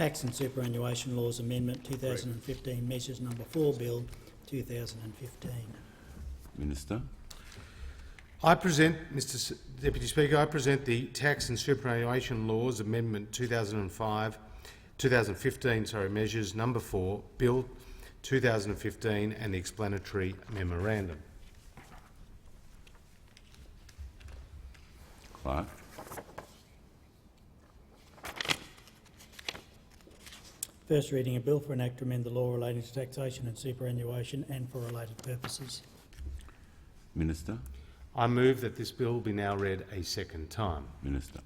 Tax and Superannuation Laws Amendment 2015 Measures No. 4 Bill 2015. Minister. Mr. Deputy Speaker, I present the Tax and Superannuation Laws Amendment 2015 Measures No. 4 Bill 2015 and the explanatory memorandum. Clerk. First reading a bill for an act to amend the law relating to taxation and superannuation and for related purposes. Minister. I move that this bill be now read a second time. Minister.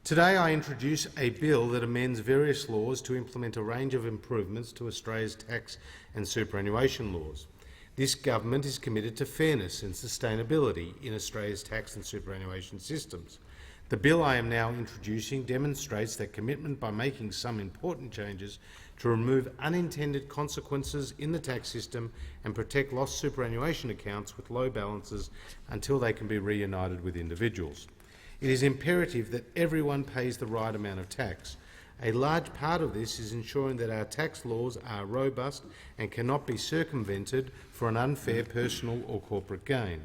Today I introduce a bill that amends various laws to implement a range of improvements to Australia's tax and superannuation laws. This government is committed to fairness and sustainability in Australia's tax and superannuation systems. The bill I am now introducing demonstrates that commitment by making some important changes to remove unintended consequences in the tax system and protect lost superannuation accounts with low balances until they can be reunited with individuals. It is imperative that everyone pays the right amount of tax. A large part of this is ensuring that our tax laws are robust and cannot be circumvented for an unfair personal or corporate gain.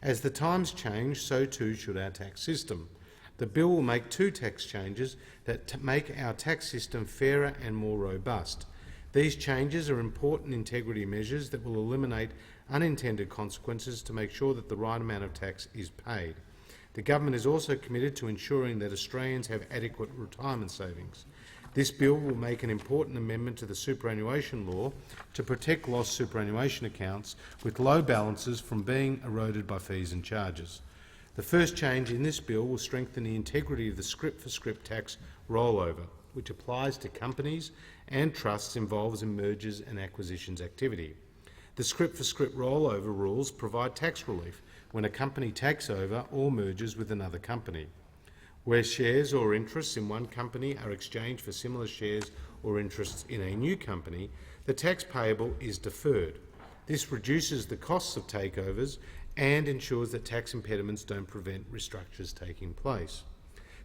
As the times change, so too should our tax system. The bill will make two tax changes that make our tax system fairer and more robust. These changes are important integrity measures that will eliminate unintended consequences to make sure that the right amount of tax is paid. The government is also committed to ensuring that Australians have adequate retirement savings. This bill will make an important amendment to the superannuation law to protect lost superannuation accounts with low balances from being eroded by fees and charges. The first change in this bill will strengthen the integrity of the scrip-for-scrip tax rollover, which applies to companies and trusts involved in mergers and acquisitions activity. The scrip-for-scrip rollover rules provide tax relief when a company takes over or merges with another company. Where shares or interests in one company are exchanged for similar shares or interests in a new company, the tax payable is deferred. This reduces the costs of takeovers and ensures that tax impediments don't prevent restructures taking place.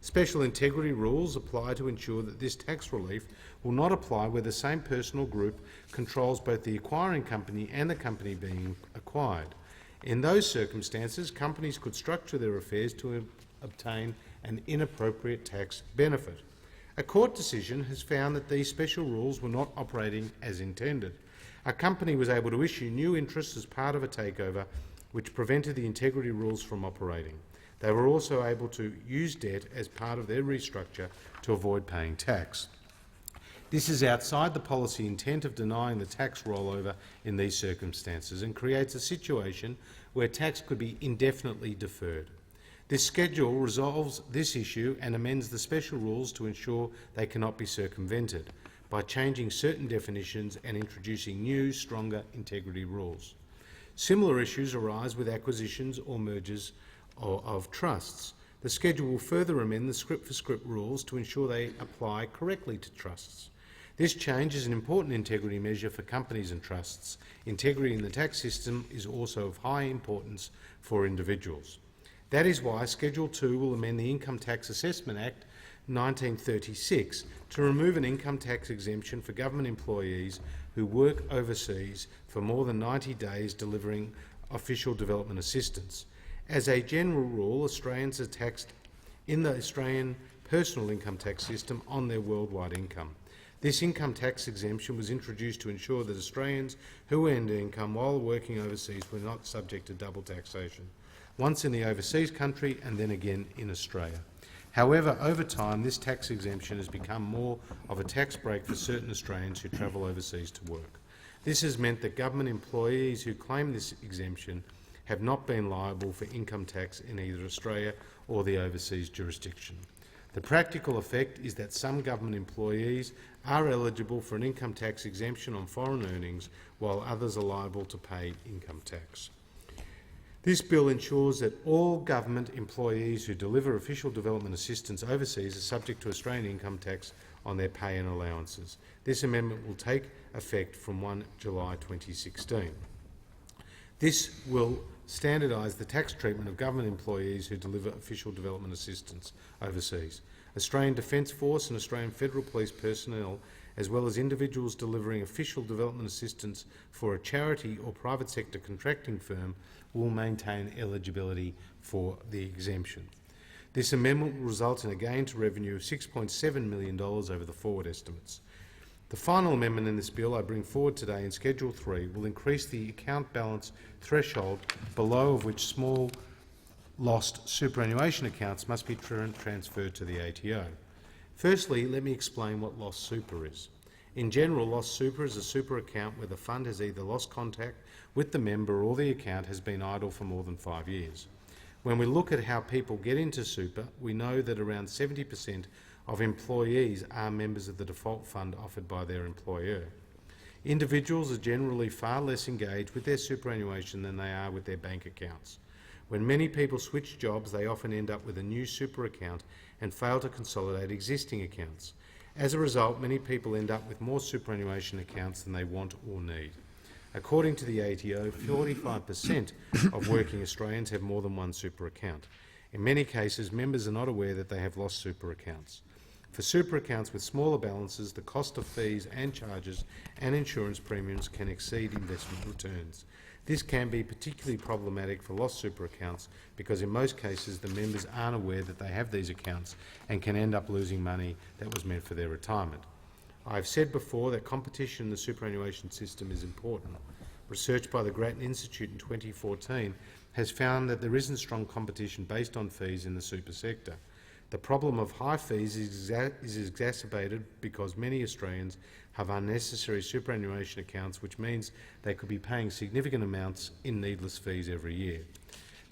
Special integrity rules apply to ensure that this tax relief will not apply where the same person or group controls both the acquiring company and the company being acquired. In those circumstances, companies could structure their affairs to obtain an inappropriate tax benefit. A court decision has found that these special rules were not operating as intended. A company was able to issue new interests as part of a takeover, which prevented the integrity rules from operating. They were also able to use debt as part of their restructure to avoid paying tax. This is outside the policy intent of denying the tax rollover in these circumstances and creates a situation where tax could be indefinitely deferred. This schedule resolves this issue and amends the special rules to ensure they cannot be circumvented by changing certain definitions and introducing new, stronger integrity rules. Similar issues arise with acquisitions or mergers of trusts. The schedule will further amend the scrip-for-scrip rules to ensure they apply correctly to trusts. This change is an important integrity measure for companies and trusts. Integrity in the tax system is also of high importance for individuals. That is why Schedule 2 will amend the Income Tax Assessment Act 1936 to remove an income tax exemption for government employees who work overseas for more than 90 days delivering official development assistance. As a general rule, Australians are taxed in the Australian personal income tax system on their worldwide income. This income tax exemption was introduced to ensure that Australians who earned income while working overseas were not subject to double taxation, once in the overseas country and then again in Australia. However, over time, this tax exemption has become more of a tax break for certain Australians who travel overseas to work. This has meant that government employees who claim this exemption have not been liable for income tax in either Australia or the overseas jurisdiction. The practical effect is that some government employees are eligible for an income tax exemption on foreign earnings, while others are liable to pay income tax. This bill ensures that all government employees who deliver official development assistance overseas are subject to Australian income tax on their pay and allowances. This amendment will take effect from 1 July 2016. This will standardise the tax treatment of government employees who deliver official development assistance overseas. Australian Defence Force and Australian Federal Police personnel, as well as individuals delivering official development assistance for a charity or private sector contracting firm, will maintain eligibility for the exemption. This amendment will result in a gain to revenue of $6.7 million over the forward estimates. The final amendment in this bill I bring forward today in Schedule 3 will increase the account balance threshold below of which small lost superannuation accounts must be transferred to the ATO. Firstly, let me explain what lost super is. In general, lost super is a super account where the fund has either lost contact with the member or the account has been idle for more than 5 years. When we look at how people get into super, we know that around 70% of employees are members of the default fund offered by their employer. Individuals are generally far less engaged with their superannuation than they are with their bank accounts. When many people switch jobs, they often end up with a new super account and fail to consolidate existing accounts. As a result, many people end up with more superannuation accounts than they want or need. According to the ATO, 45% of working Australians have more than one super account. In many cases, members are not aware that they have lost super accounts. For super accounts with smaller balances, the cost of fees and charges and insurance premiums can exceed investment returns. This can be particularly problematic for lost super accounts because in most cases the members aren't aware that they have these accounts and can end up losing money that was meant for their retirement. I've said before that competition in the superannuation system is important. Research by the Grattan Institute in 2014 has found that there isn't strong competition based on fees in the super sector. The problem of high fees is exacerbated because many Australians have unnecessary superannuation accounts, which means they could be paying significant amounts in needless fees every year.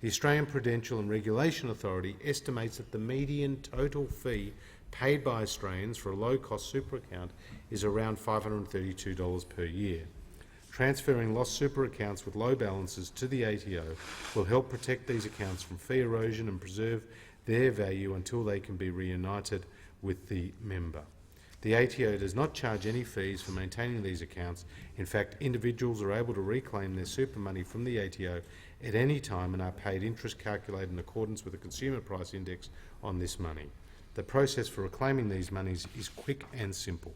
The Australian Prudential and Regulation Authority estimates that the median total fee paid by Australians for a low-cost super account is around $532 per year. Transferring lost super accounts with low balances to the ATO will help protect these accounts from fee erosion and preserve their value until they can be reunited with the member. The ATO does not charge any fees for maintaining these accounts. In fact, individuals are able to reclaim their super money from the ATO at any time and are paid interest calculated in accordance with the Consumer Price Index on this money. The process for reclaiming these monies is quick and simple.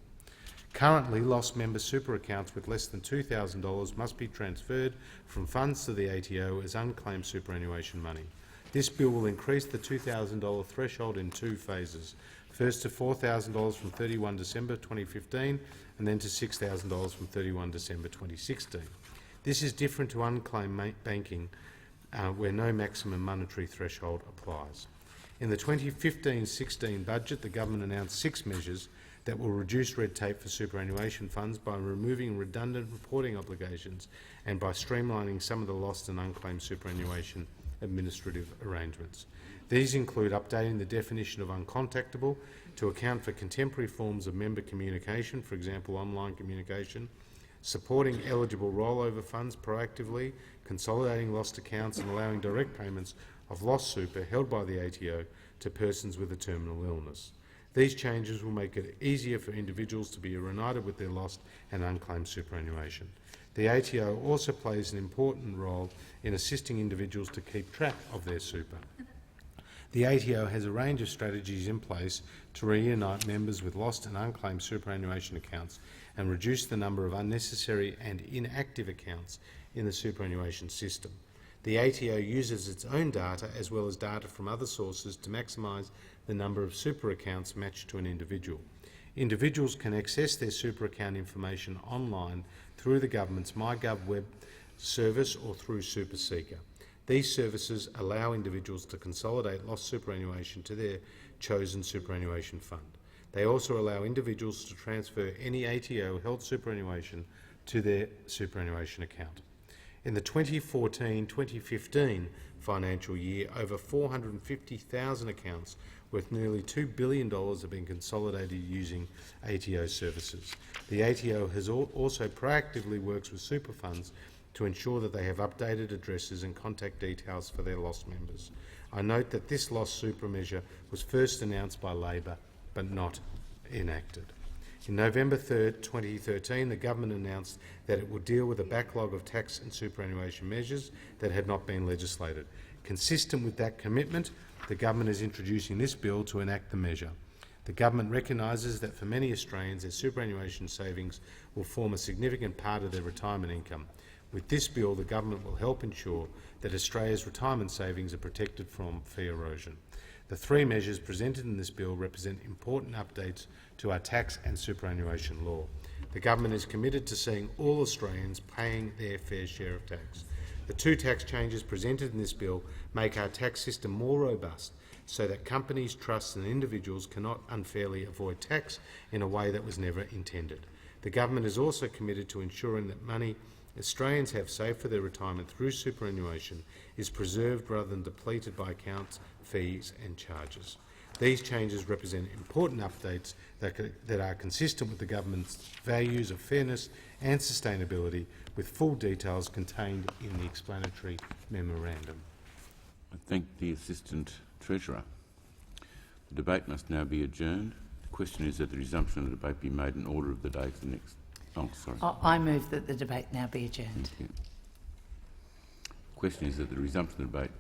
Currently, lost member super accounts with less than $2,000 must be transferred from funds to the ATO as unclaimed superannuation money. This bill will increase the $2,000 threshold in two phases. First to $4,000 from 31 December 2015 and then to $6,000 from 31 December 2016. This is different to unclaimed banking where no maximum monetary threshold applies. In the 2015-16 budget, the government announced 6 measures that will reduce red tape for superannuation funds by removing redundant reporting obligations and by streamlining some of the lost and unclaimed superannuation administrative arrangements. These include updating the definition of uncontactable to account for contemporary forms of member communication, for example online communication, supporting eligible rollover funds proactively, consolidating lost accounts and allowing direct payments of lost super held by the ATO to persons with a terminal illness. These changes will make it easier for individuals to be reunited with their lost and unclaimed superannuation. The ATO also plays an important role in assisting individuals to keep track of their super. The ATO has a range of strategies in place to reunite members with lost and unclaimed superannuation accounts and reduce the number of unnecessary and inactive accounts in the superannuation system. The ATO uses its own data as well as data from other sources to maximise the number of super accounts matched to an individual. Individuals can access their super account information online through the government's MyGov web service or through Super Seeker. These services allow individuals to consolidate lost superannuation to their chosen superannuation fund. They also allow individuals to transfer any ATO-held superannuation to their superannuation account. In the 2014-2015 financial year, over 450,000 accounts worth nearly $2 billion have been consolidated using ATO services. The ATO has also proactively works with super funds to ensure that they have updated addresses and contact details for their lost members. I note that this lost super measure was first announced by Labor but not enacted. In November 3rd, 2013, the government announced that it would deal with a backlog of tax and superannuation measures that had not been legislated. Consistent with that commitment, the government is introducing this bill to enact the measure. The government recognises that for many Australians, their superannuation savings will form a significant part of their retirement income. With this bill, the government will help ensure that Australia's retirement savings are protected from fee erosion. The three measures presented in this bill represent important updates to our tax and superannuation law. The government is committed to seeing all Australians paying their fair share of tax. The two tax changes presented in this bill make our tax system more robust so that companies, trusts and individuals cannot unfairly avoid tax in a way that was never intended. The government is also committed to ensuring that money Australians have saved for their retirement through superannuation is preserved rather than depleted by accounts, fees and charges. These changes represent important updates that are consistent with the government's values of fairness and sustainability, with full details contained in the explanatory memorandum. I thank the Assistant Treasurer. The debate must now be adjourned. The question is that the resumption of the debate be made in order of the day for the next... Oh, sorry. I move that the debate now be adjourned. Thank you. The question is that the resumption of the debate